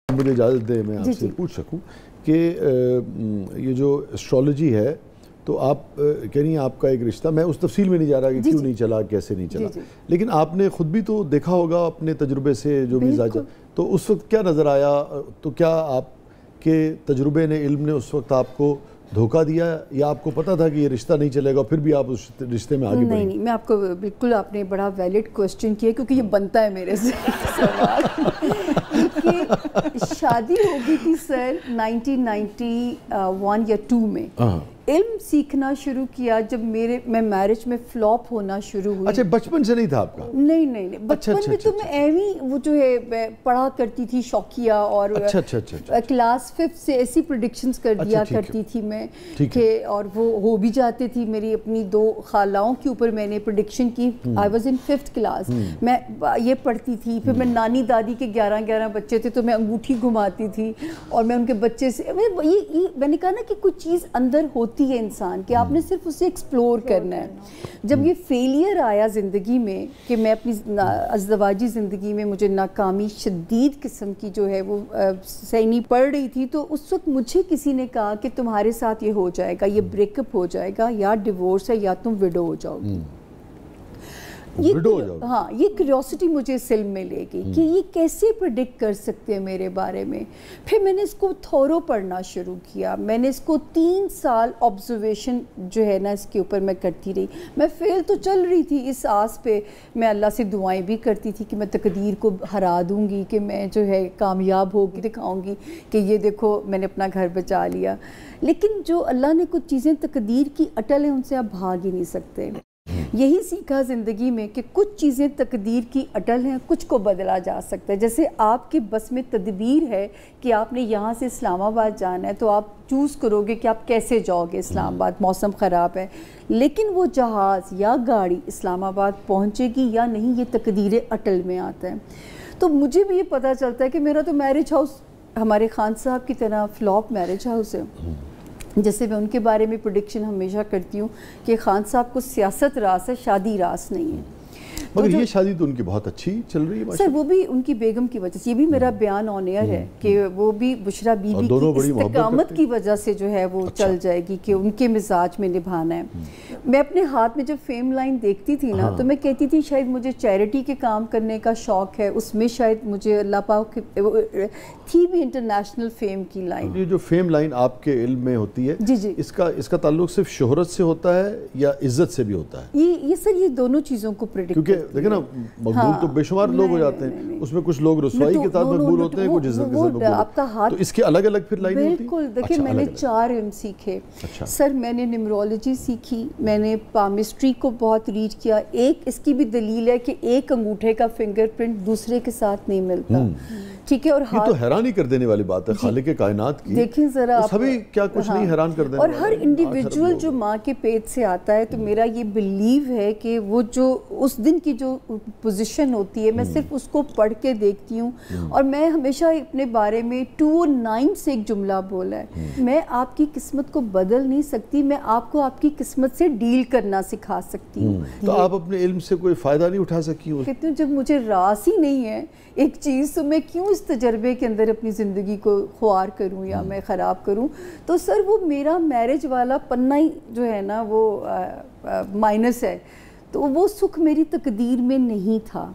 مجھے اجازت دیں میں آپ سے پوچھ سکوں کہ یہ جو اسٹرالوجی ہے تو آپ کہہ رہی ہیں آپ کا ایک رشتہ، میں اس تفصیل میں نہیں جا رہا کہ کیوں نہیں چلا، کیسے نہیں چلا، لیکن آپ نے خود بھی تو دیکھا ہوگا اپنے تجربے سے جو بھی زاجہ، تو اس وقت کیا نظر آیا؟ تو کیا آپ کے تجربے نے، علم نے اس وقت آپ کو دھوکہ دیا یا آپ کو پتہ تھا کہ یہ رشتہ نہیں چلے گا پھر بھی آپ اس رشتے میں آگے بڑھیں؟ نہیں، میں آپ کو بالکل، آپ نے بڑا ویلڈ کوسچن کیا کیونکہ یہ بنتا ہے میرے سے سوال کہ شادی ہو گئی تھی سر 1991 یا 2 میں، علم سیکھنا شروع کیا جب میں میرج میں فلاپ ہونا شروع ہوئی۔ اچھا، بچپن سے نہیں تھا آپ کا؟ نہیں، بچپن میں تو میں ایویں وہ جو ہے پڑھا کرتی تھی شوقیہ، اور کلاس 5 سے ایسی پریڈکشنز کر دیا کرتی تھی میں کہ، اور وہ ہو بھی جاتے تھی۔ میری اپنی 2 خالاؤں کے اوپر میں نے پریڈکشن کی، I was in 5th class, میں یہ پڑھتی تھی۔ پھر میں نانی دادی کے 11 بچے تھے تو میں انگوٹھی گھماتی تھی اور میں ان کے بچے سے، میں نے کہا نا کہ کوئی چیز اندر ہوتی ہے انسان کہ آپ نے صرف اسے ایکسپلور کرنا ہے۔ جب یہ فیلئر آیا زندگی میں کہ میں اپنی ازدواجی زندگی میں مجھے ناکامی شدید قسم کی جو ہے وہ سہنی پڑ رہی تھی، تو اس وقت مجھے کسی نے کہا کہ تمہارے ساتھ یہ ہو جائے گا، یہ بریک اپ ہو جائے گا، یا ڈیورس ہے یا تم وڈو ہو جاؤ گی۔ ہاں، یہ کیوریوسٹی مجھے اس علم میں لے گئی کہ یہ کیسے پریڈکٹ کر سکتے ہیں میرے بارے میں۔ پھر میں نے اس کو تھورو پڑھنا شروع کیا، میں نے اس کو 3 سال آبزرویشن جو ہے نا اس کے اوپر میں کرتی رہی۔ میں فیل تو چل رہی تھی اس آس پہ، میں اللہ سے دعائیں بھی کرتی تھی کہ میں تقدیر کو ہرا دوں گی، کہ میں جو ہے کامیاب ہو کے دکھاؤں گی کہ یہ دیکھو میں نے اپنا گھر بچا لیا۔ لیکن جو اللہ نے کچھ چیزیں تقدیر کی اٹل ہیں، ان سے آپ بھاگ ہی نہیں سکتے۔ یہی سیکھا زندگی میں کہ کچھ چیزیں تقدیر کی اٹل ہیں، کچھ کو بدلا جا سکتا ہے۔ جیسے آپ کے بس میں تدبیر ہے کہ آپ نے یہاں سے اسلام آباد جانا ہے، تو آپ چوز کرو گے کہ آپ کیسے جاؤ گے اسلام آباد، موسم خراب ہے، لیکن وہ جہاز یا گاڑی اسلام آباد پہنچے گی یا نہیں، یہ تقدیر اٹل میں آتا ہے۔ تو مجھے بھی یہ پتہ چلتا ہے کہ میرا تو میرج ہاؤس ہمارے خان صاحب کی طرح فلاپ میرج ہاؤس ہے۔ جیسے میں ان کے بارے میں پریڈکشن ہمیشہ کرتی ہوں کہ خان صاحب کو سیاست راس ہے، شادی راس نہیں ہے۔ مگر یہ شادی تو ان کی بہت اچھی چل رہی ہے سر، وہ بھی ان کی بیگم کی وجہ سے، یہ بھی میرا بیان آن ایئر ہے کہ وہ بھی بشرا بی بی کی استقامت کی وجہ سے جو ہے وہ چل جائے گی، کہ ان کے مزاج میں نبھانا ہے۔ میں اپنے ہاتھ میں جب فیم لائن دیکھتی تھی نا تو میں کہتی تھی شاید مجھے چیریٹی کے کام کرنے کا شوق ہے، اس میں شاید مجھے اللہ پاک تھی بھی انٹرنیشنل فیم کی لائن۔ یہ جو فیم لائن آپ کے علم میں ہوتی ہے، جی، اس کا تعلق صرف شہرت سے ہوتا ہے یا عزت سے بھی ہوتا ہے؟ یہ سر، یہ دونوں چیزوں کو پریڈکٹ، کیونکہ دیکھیں نا مقبول تو بے شمار لوگ ہو جاتے ہیں، اس میں کچھ لوگ رسوائی کے ساتھ مقبول ہوتے ہیں، کچھ عزت کے ساتھ مقبول ہوتے ہیں، تو اس کے الگ الگ پھر لائنیں ہوتی ہیں؟ بالکل، دیکھیں میں نے 4 علم سیکھے سر۔ میں نے نیمرولوجی سیکھی، میں نے پامسٹری کو بہت ریڈ کیا۔ ایک اس کی بھی دلیل ہے کہ ایک انگوٹھے کا فنگر پرنٹ دوسرے کے ساتھ نہیں ملتا، ٹھیک ہے؟ اور یہ تو حیرانی کر دینے والی بات ہے خالق کائنات کی، دیکھیں ذرا سبھی کیا کچھ نہیں حیران کر دینے اور ہر انڈیویجول جو ماں کے پیٹ سے آتا ہے، تو میرا یہ بلیو ہے کہ وہ جو اس دن کی جو پوزیشن ہوتی ہے، میں صرف اس کو پڑھ کے دیکھتی ہوں۔ اور میں ہمیشہ اپنے بارے میں 209 سے ایک جملہ بولا ہے، میں آپ کی قسمت کو بدل نہیں سکتی، میں آپ کو آپ کی قسمت سے ڈیل کرنا سکھا سکتی ہوں۔ تو آپ اپنے علم سے کوئی فائدہ نہیں اٹھا سکی؟ کہتی ہوں جب مجھے راس ہی نہیں ہے ایک چیز، تو میں کیوں اس تجربے کے اندر اپنی زندگی کو خوار کروں یا میں خراب کروں؟ تو سر وہ میرا میرج والا پنہ ہی جو ہے نا وہ مائنس ہے، تو وہ سکھ میری تقدیر میں نہیں تھا۔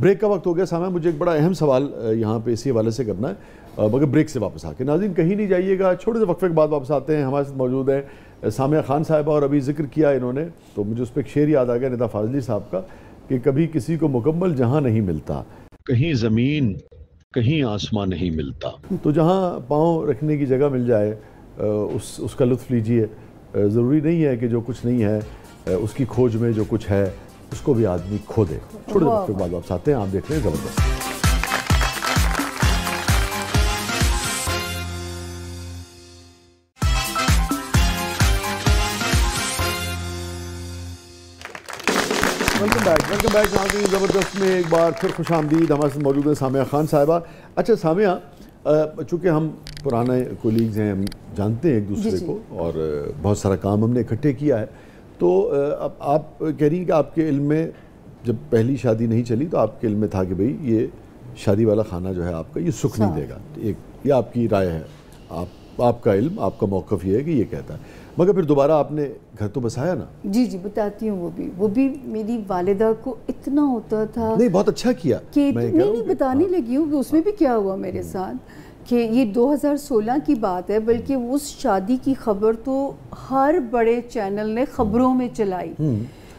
بریک کا وقت ہو گیا سامعین، مجھے ایک بڑا اہم سوال یہاں پہ اسی حوالے سے کرنا ہے، مگر بریک سے واپس آ کے ناظرین کہیں نہیں جائیے گا، چھوٹے سے وقفے کے بعد واپس آتے ہیں۔ ہمارے ساتھ موجود ہیں سامعہ خان صاحبہ، اور ابھی ذکر کیا انہوں نے تو مجھے اس پہ ایک شعر یاد آ گیا ندا فاضلی صاحب کا کہ کبھی کسی کو مکمل جہاں نہیں ملتا، کہیں زمین کہیں آسمان نہیں ملتا۔ تو جہاں پاؤں رکھنے کی جگہ مل جائے اس کا لطف لیجئے، ضروری نہیں ہے کہ جو کچھ نہیں ہے اس کی کھوج میں جو کچھ ہے اس کو بھی آدمی کھو دے۔ چھوٹے وقت کے بعد واپس آتے ہیں، آپ دیکھ رہے ہیں زبردست۔ ویلکم بیک ناظرین، زبردست میں ایک بار پھر خوش آمدید۔ ہمارے ساتھ موجود ہیں سامعہ خان صاحبہ۔ اچھا سامعہ، چونکہ ہم پرانے کولیگز ہیں، ہم جانتے ہیں ایک دوسرے کو اور بہت سارا کام ہم نے اکٹھے کیا ہے، تو اب آپ کہہ رہی ہیں کہ آپ کے علم میں جب پہلی شادی نہیں چلی تو آپ کے علم میں تھا کہ بھئی یہ شادی والا خانہ جو ہے آپ کا یہ سکھ نہیں دے گا. ایک یہ آپ کی رائے ہے, آپ کا علم, آپ کا موقف یہ ہے کہ یہ کہتا ہے. مگر پھر دوبارہ آپ نے گھر تو بسایا نا؟ جی بتاتی ہوں. وہ بھی میری والدہ کو اتنا ہوتا تھا. نہیں, بہت اچھا کیا. کہ نہیں بتانے لگی ہوں کہ اس میں بھی کیا ہوا میرے ساتھ, کہ یہ 2016 کی بات ہے, بلکہ اس شادی کی خبر تو ہر بڑے چینل نے خبروں میں چلائی.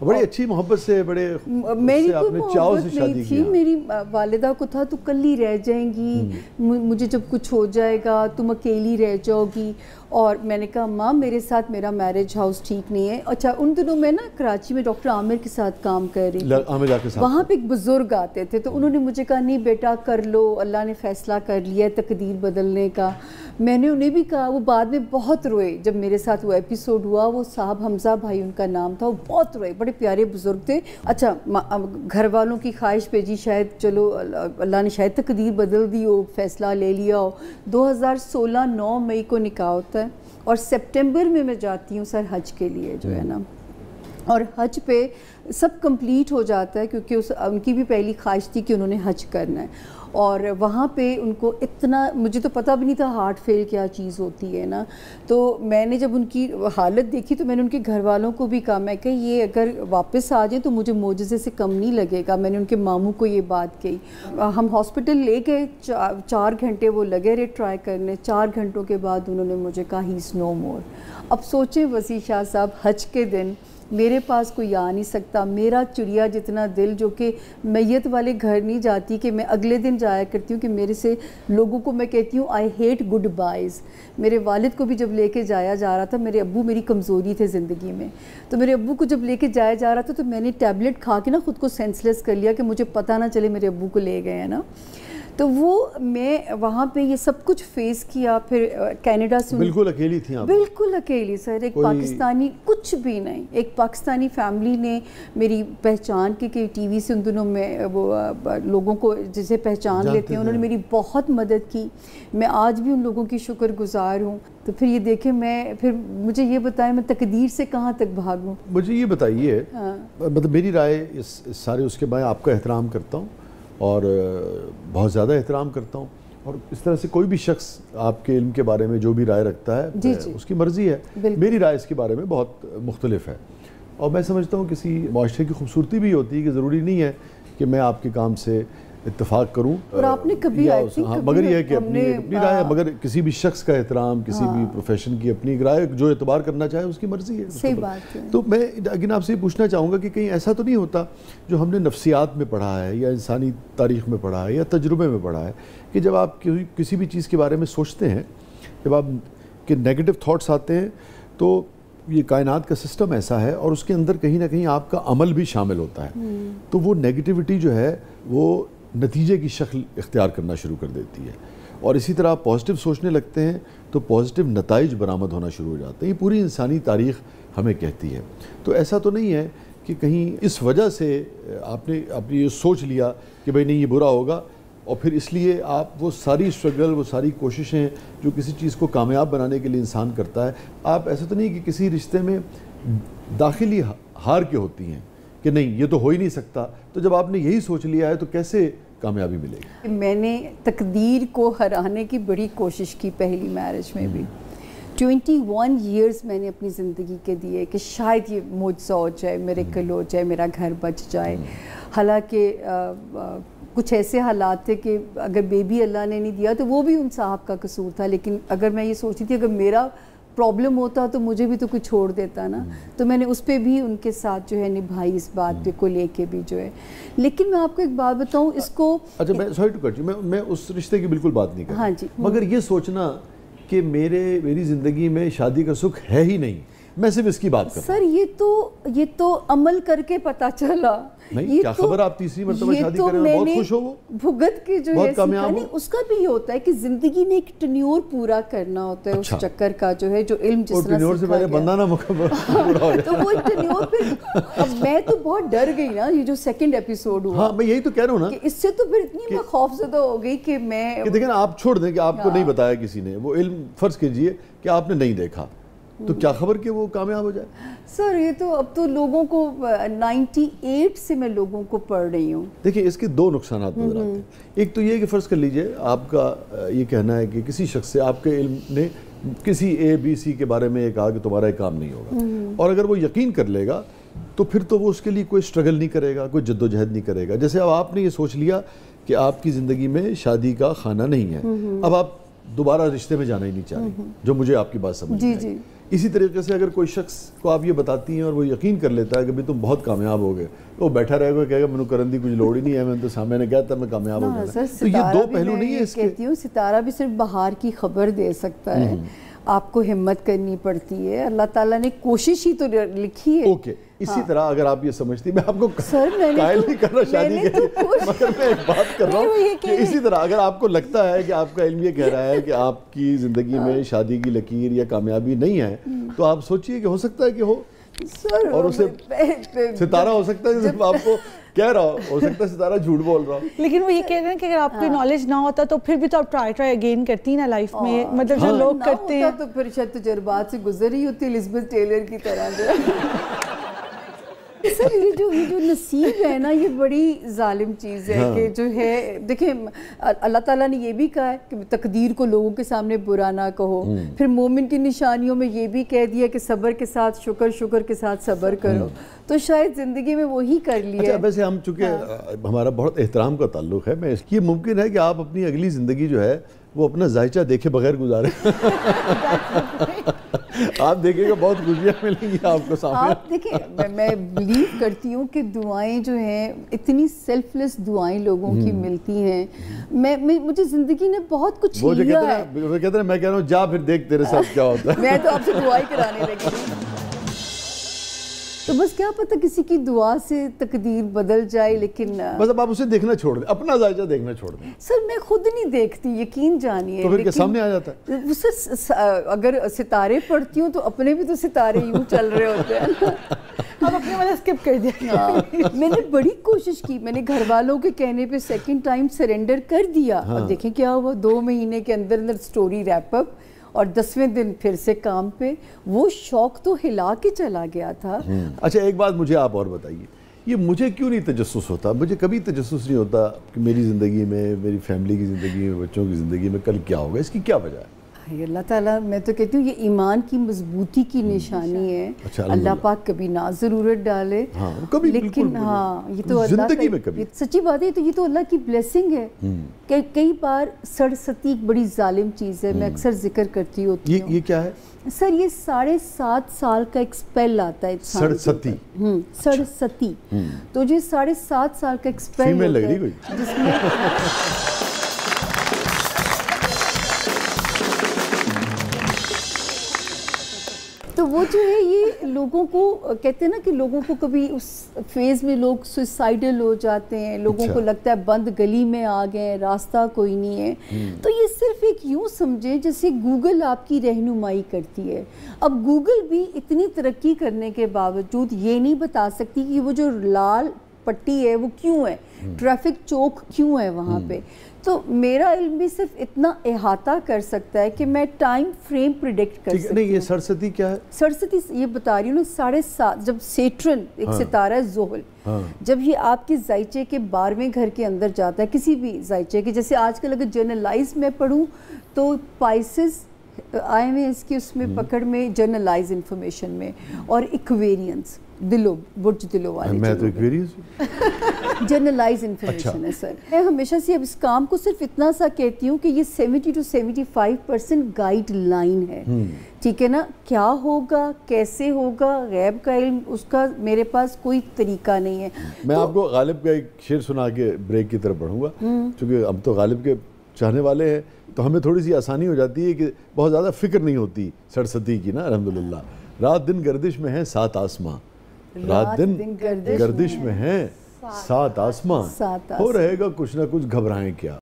بڑی اچھی محبت سے, بڑے میری کوئی محبت نہیں تھی, میری والدہ کو تھا تو کلی رہ جائیں گی, مجھے جب کچھ ہو جائے گا تم اکیلی رہ جاؤ گی. اور میں نے کہا ماں میرے ساتھ میرا میرج ہاؤس ٹھیک نہیں ہے. اچھا ان دنوں میں نا کراچی میں ڈاکٹر عامر کے ساتھ کام کر رہی تھی, وہاں پہ ایک بزرگ آتے تھے, تو انہوں نے مجھے کہا نہیں بیٹا کر لو, اللہ نے فیصلہ کر لیا ہے تقدیر بدلنے کا. میں نے انہیں بھی کہا, وہ بعد میں بہت روئے جب میرے ساتھ وہ ایپیسوڈ ہوا. وہ صاحب حمزہ بھائی ان کا نام تھا, وہ بہت روئے, بڑے پیارے بزرگ تھے. اچھا گھر والوں کی خواہش پہ جی شاید چلو اللہ نے شاید تقدیر بدل دی ہو, فیصلہ لے لیا ہو. 2016 9 مئی کو نکاح ہوتا ہے, اور سپٹمبر میں جاتی ہوں سر حج کے لیے جو ہے نا, اور حج پہ سب کمپلیٹ ہو جاتا ہے کیونکہ ان کی بھی پہلی خواہش تھی کہ انہوں نے حج کرنا ہے. اور وہاں پہ ان کو اتنا, مجھے تو پتہ بھی نہیں تھا ہارٹ فیل کیا چیز ہوتی ہے نا, تو میں نے جب ان کی حالت دیکھی تو میں نے ان کے گھر والوں کو بھی کہا, میں کہ یہ اگر واپس آ جائیں تو مجھے معجزے سے کم نہیں لگے گا. میں نے ان کے ماموں کو یہ بات کہی. ہم ہاسپٹل لے گئے, 4 گھنٹے وہ لگے رہے ٹرائی کرنے. 4 گھنٹوں کے بعد انہوں نے مجھے کہا ہی از نو مور. اب سوچیں وسیع شاہ صاحب, حج کے دن میرے پاس کوئی آ نہیں سکتا, میرا چڑیا جتنا دل جو کہ میت والے گھر نہیں جاتی, کہ میں اگلے دن جایا کرتی ہوں کہ میرے سے لوگوں کو میں کہتی ہوں آئی ہیٹ گڈ بائز. میرے والد کو بھی جب لے کے جایا جا رہا تھا, میرے ابو میری کمزوری تھے زندگی میں, تو میرے ابو کو جب لے کے جایا جا رہا تھا تو میں نے ٹیبلٹ کھا کے نا خود کو سینس لیس کر لیا کہ مجھے پتہ نہ چلے میرے ابو کو لے گئے ہیں نا. تو وہ میں وہاں پہ یہ سب کچھ فیس کیا. پھر کینیڈا سے بالکل اکیلی تھیں آپ؟ بالکل اکیلی سر, ایک پاکستانی کچھ بھی نہیں, ایک پاکستانی فیملی نے میری پہچان کی کہ ٹی وی سے ان دنوں میں وہ لوگوں کو جسے پہچان لیتے ہیں, انہوں نے میری بہت مدد کی. میں آج بھی ان لوگوں کی شکر گزار ہوں. تو پھر یہ دیکھیں, میں پھر مجھے یہ بتائیں میں تقدیر سے کہاں تک بھاگوں. مجھے یہ بتائیے, مطلب میری رائے اس سارے اس کے میں آپ کا احترام کرتا ہوں اور بہت زیادہ احترام کرتا ہوں, اور اس طرح سے کوئی بھی شخص آپ کے علم کے بارے میں جو بھی رائے رکھتا ہے اس کی مرضی ہے. میری رائے اس کے بارے میں بہت مختلف ہے, اور میں سمجھتا ہوں کسی معاشرے کی خوبصورتی بھی ہوتی ہے کہ ضروری نہیں ہے کہ میں آپ کے کام سے اتفاق کروں. اور آپ نے کبھی مگر یہ ہے کہ اپنی رائے ہے, مگر کسی بھی شخص کا احترام, کسی بھی پروفیشن کی اپنی رائے, جو اعتبار کرنا چاہے اس کی مرضی ہے. صحیح بات ہے. تو میں لیکن آپ سے یہ پوچھنا چاہوں گا کہ کہیں ایسا تو نہیں ہوتا جو ہم نے نفسیات میں پڑھا ہے یا انسانی تاریخ میں پڑھا ہے یا تجربے میں پڑھا ہے, کہ جب آپ کسی بھی چیز کے بارے میں سوچتے ہیں, جب آپ کے نیگیٹو تھاٹس آتے ہیں, تو یہ کائنات کا سسٹم ایسا ہے اور اس کے اندر کہیں نہ کہیں آپ کا عمل بھی شامل ہوتا ہے, تو وہ نیگیٹیوٹی جو ہے وہ نتیجے کی شکل اختیار کرنا شروع کر دیتی ہے. اور اسی طرح آپ پازیٹیو سوچنے لگتے ہیں تو پازیٹیو نتائج برآمد ہونا شروع ہو جاتے ہیں. یہ پوری انسانی تاریخ ہمیں کہتی ہے. تو ایسا تو نہیں ہے کہ کہیں اس وجہ سے آپ نے یہ سوچ لیا کہ بھئی نہیں یہ برا ہوگا, اور پھر اس لیے آپ وہ ساری اسٹرگل, وہ ساری کوششیں جو کسی چیز کو کامیاب بنانے کے لیے انسان کرتا ہے, آپ ایسا تو نہیں کہ کسی رشتے میں داخلی ہار کے ہوتی ہیں کہ نہیں یہ تو ہو ہی نہیں سکتا, تو جب آپ نے یہی سوچ لیا ہے تو کیسے کامیابی ملے گی؟ میں نے تقدیر کو ہرانے کی بڑی کوشش کی پہلی میرج میں بھی. 21 ایئرز میں نے اپنی زندگی کے دیے کہ شاید یہ معجزہ ہو جائے, میریکل ہو جائے, میرا گھر بچ جائے. حالانکہ کچھ ایسے حالات تھے کہ اگر بیبی اللہ نے نہیں دیا تو وہ بھی ان صاحب کا قصور تھا, لیکن اگر میں یہ سوچتی تھی اگر میرا پرابلم ہوتا تو مجھے بھی تو کوئی چھوڑ دیتا نا, تو میں نے اس پہ بھی ان کے ساتھ جو ہے نبھائی اس بات پہ کو لے کے بھی جو ہے. لیکن میں آپ کو ایک بات بتاؤں, اس کو اچھا میں سوری ٹو کٹ یو, میں اس رشتے کی بالکل بات نہیں کر رہا, ہاں جی, مگر یہ سوچنا کہ میری زندگی میں شادی کا سکھ ہے ہی نہیں, میں صرف اس کی بات کر رہا ہوں. سر یہ تو عمل کر کے پتہ چلا. نہیں کیا خبر آپ تیسری مرتبہ شادی کر رہے ہیں, بہت خوش ہو, وہ بھگت کے جو ہے کامیاب ہو. اس کا بھی یہ ہوتا ہے کہ زندگی نے ایک ٹنیور پورا کرنا ہوتا ہے, اس چکر کا جو ہے جو علم جس طرح ٹنیور سے پہلے بندہ نہ مکمل پورا ہو جائے تو وہ ٹنیور پھر. اب میں تو بہت ڈر گئی نا یہ جو سیکنڈ ایپیسوڈ ہوا. ہاں میں یہی تو کہہ رہا ہوں نا کہ اس سے تو پھر اتنی میں خوفزدہ ہو گئی کہ میں دیکھیں آپ چھوڑ دیں کہ آپ کو نہیں بتایا کسی نے, وہ علم فرض کیجئے کہ آپ نے نہیں دیکھا, تو کیا خبر کہ وہ کامیاب ہو جائے؟ سر یہ تو اب تو لوگوں کو 98 سے میں لوگوں کو پڑھ رہی ہوں. دیکھیں اس کے دو نقصانات نظر آتے ہیں. ایک تو یہ کہ فرض کر لیجئے آپ کا یہ کہنا ہے کہ کسی شخص سے آپ کے علم نے کسی ABC کے بارے میں یہ کہا کہ تمہارا یہ کام نہیں ہوگا، اور اگر وہ یقین کر لے گا تو پھر تو وہ اس کے لیے کوئی سٹرگل نہیں کرے گا، کوئی جد و جہد نہیں کرے گا. جیسے اب آپ نے یہ سوچ لیا کہ آپ کی زندگی میں شادی کا خانہ نہیں ہے، اب آپ دوبارہ رشتے میں جانا ہی نہیں چاہ رہی، جو مجھے آپ کی بات سمجھ میں آئی. اسی طریقے سے اگر کوئی شخص کو آپ یہ بتاتی ہیں اور وہ یقین کر لیتا ہے کہ تم بہت کامیاب ہو گئے، وہ بیٹھا رہے گا کہے گا میں نے کرن دی کچھ لوڑ ہی نہیں ہے، میں تو سامنے نے کہا تھا میں کامیاب ہو جانا. تو یہ دو پہلو نہیں ہے اس کے. کہتی ہوں ستارہ بھی صرف بہار کی خبر دے سکتا ہے، آپ کو ہمت کرنی پڑتی ہے. اللہ تعالیٰ نے کوشش ہی تو لکھی ہے. اوکے، اسی طرح اگر آپ یہ سمجھتی، میں آپ کو قائل نہیں کر رہا شادی کے لیے، مگر میں ایک بات کر رہا ہوں کہ اسی طرح اگر آپ کو لگتا ہے کہ آپ کا علم یہ کہہ رہا ہے کہ آپ کی زندگی میں شادی کی لکیر یا کامیابی نہیں ہے، تو آپ سوچئے کہ ہو سکتا ہے کہ ہو، اور اسے ستارہ ہو سکتا ہے جب آپ کو کہہ رہا ہو سکتا ہے ستارہ جھوٹ بول رہا ہو. لیکن وہ یہ کہہ رہے ہیں کہ اگر آپ کو نالج نہ ہوتا تو پھر بھی تو آپ ٹرائی اگین کرتی نا لائف میں، مطلب جو لوگ کرتے ہیں تو پھر شاید تجربات سے گزر ہی ہوتی الزبتھ ٹیلر کی طرح. جو سر یہ جو نصیب ہے نا، یہ بڑی ظالم چیز ہے کہ جو ہے، دیکھیں اللہ تعالیٰ نے یہ بھی کہا ہے کہ تقدیر کو لوگوں کے سامنے برا نہ کہو. پھر مومن کی نشانیوں میں یہ بھی کہہ دیا کہ صبر کے ساتھ شکر کے ساتھ صبر کرو. تو شاید زندگی میں وہی کر لیا. اچھا ویسے ہم چونکہ ہمارا بہت احترام کا تعلق ہے، میں یہ ممکن ہے کہ آپ اپنی اگلی زندگی جو ہے وہ اپنا ذائچہ دیکھے بغیر گزارے. آپ دیکھیں گے بہت خوشیاں ملیں گی آپ کو سامنے. آپ دیکھیں میں بلیو کرتی ہوں کہ دعائیں جو ہیں اتنی سیلف لیس دعائیں لوگوں کی ملتی ہیں. مجھے زندگی نے بہت کچھ لیا ہے. وہ کہتے ہیں میں کہہ رہا ہوں جا پھر دیکھ تیرے ساتھ کیا ہوتا ہے. میں تو آپ سے دعائیں کرانے لگی. تو بس کیا پتہ کسی کی دعا سے تقدیر بدل جائے. لیکن بس اب آپ اسے دیکھنا چھوڑ دیں، اپنا ذائچہ دیکھنا چھوڑ دیں. سر میں خود نہیں دیکھتی، یقین جانیے. تو پھر کیا سامنے آ جاتا ہے؟ سر اگر ستارے پڑھتی ہوں تو اپنے بھی تو ستارے یوں چل رہے ہوتے ہیں. اب اپنے والا اسکپ کر دیا. میں نے بڑی کوشش کی، میں نے گھر والوں کے کہنے پہ سیکنڈ ٹائم سرنڈر کر دیا. اور دیکھیں کیا ہوا، 2 مہینے کے اندر سٹوری ریپ اپ، اور 10ویں دن پھر سے کام پہ. وہ شوق تو ہلا کے چلا گیا تھا. اچھا ایک بات مجھے آپ اور بتائیے، یہ مجھے کیوں نہیں تجسس ہوتا؟ مجھے کبھی تجسس نہیں ہوتا کہ میری زندگی میں، میری فیملی کی زندگی میں، بچوں کی زندگی میں کل کیا ہوگا. اس کی کیا وجہ ہے؟ اللہ تعالیٰ، میں تو کہتی ہوں یہ ایمان کی مضبوطی کی نشانی ہے. اللہ پاک کبھی نہ ضرورت ڈالے، لیکن ہاں یہ تو زندگی میں کبھی سچی بات ہے. تو یہ تو اللہ کی بلیسنگ ہے کہ کئی بار سڑستی ایک بڑی ظالم چیز ہے. میں اکثر ذکر کرتی ہوتی ہوں. یہ کیا ہے سر؟ یہ 7.5 سال کا ایک سپیل آتا ہے سڑستی. سڑستی. تو جو 7.5 سال کا ایک سپیل ہوتا ہے جس میں تو وہ جو ہے یہ لوگوں کو کہتے ہیں نا کہ لوگوں کو کبھی اس فیز میں لوگ سوئسائڈل ہو جاتے ہیں. لوگوں کو لگتا ہے بند گلی میں آ گئے، راستہ کوئی نہیں ہے. تو یہ صرف ایک یوں سمجھے جیسے گوگل آپ کی رہنمائی کرتی ہے. اب گوگل بھی اتنی ترقی کرنے کے باوجود یہ نہیں بتا سکتی کہ وہ جو لال پٹی ہے وہ کیوں ہے، ٹریفک چوک کیوں ہے وہاں پہ. تو میرا علم بھی صرف اتنا احاطہ کر سکتا ہے کہ میں ٹائم فریم پریڈکٹ کر سکتی ہوں. نہیں یہ سڑستی کیا ہے؟ سڑستی یہ بتا رہی ہوں نا، 7.5 جب سیٹرن ایک ستارہ ہے زحل، جب یہ آپ کے ذائچے کے 12ویں گھر کے اندر جاتا ہے، کسی بھی ذائچے کے، جیسے آج کل اگر جرنلائز میں پڑھوں تو پائسز آئے ہوئے اس کی اس میں پکڑ میں جرنلائز انفارمیشن میں، اور ایکویرینس دلو برج دلو والے. میں تو ایکویرینس جرنلائز انفارمیشن ہے سر. میں ہمیشہ سے اب اس کام کو صرف اتنا سا کہتی ہوں کہ یہ 70 to 75% گائیڈ لائن ہے. ٹھیک ہے نا؟ کیا ہوگا، کیسے ہوگا، غیب کا علم، اس کا میرے پاس کوئی طریقہ نہیں ہے. میں آپ کو غالب کا ایک شعر سنا کے بریک کی طرف بڑھوں گا، چونکہ ہم تو غالب کے چاہنے والے ہیں تو ہمیں تھوڑی سی آسانی ہو جاتی ہے کہ بہت زیادہ فکر نہیں ہوتی سڑستی کی نا. الحمدللہ. رات دن گردش میں ہیں 7 آسماں، رات دن گردش میں ہیں 7 آسماں، ہو رہے گا کچھ نہ کچھ گھبرائیں کیا.